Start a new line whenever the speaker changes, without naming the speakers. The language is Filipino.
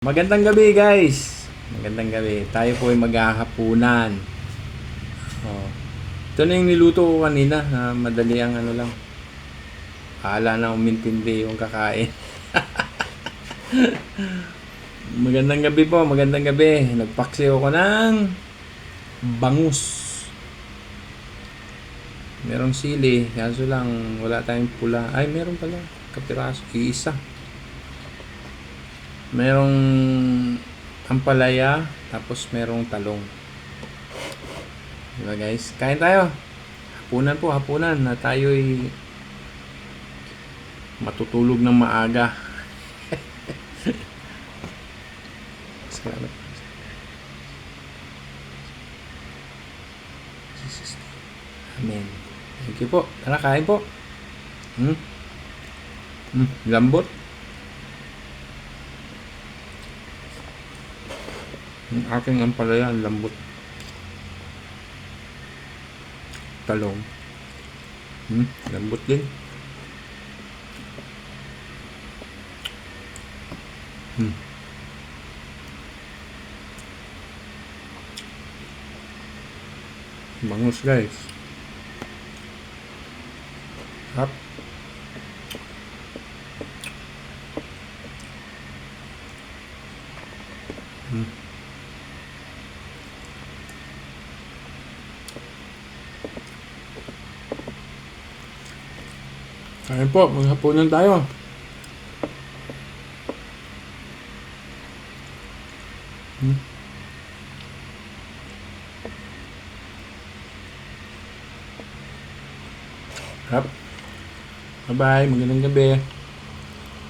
Magandang gabi guys. Magandang gabi. Tayo po ay maghahapunan. Oh. Ito na yung niluto ko kanina na madali ang ano lang. Akala na umintindi yung kakain. Magandang gabi po, magandang gabi. Nagpaksiw ako ng bangus. Merong sili, kaso lang wala tayong pula. Ay, meron pala. Kapiraso, iisa. Merong ampalaya, tapos merong talong. Diba guys? Kain tayo. Hapunan po, hapunan na tayo'y matutulog ng maaga. Salamat. Amen. Thank you po. Tara, kain po. Lambot. Ang aking ampalaya, ang lambot. Talong. Lambot din. Bangus guys. Hap. Kain po, maghapunan tayo. Hap. Bye-bye, magandang gabi.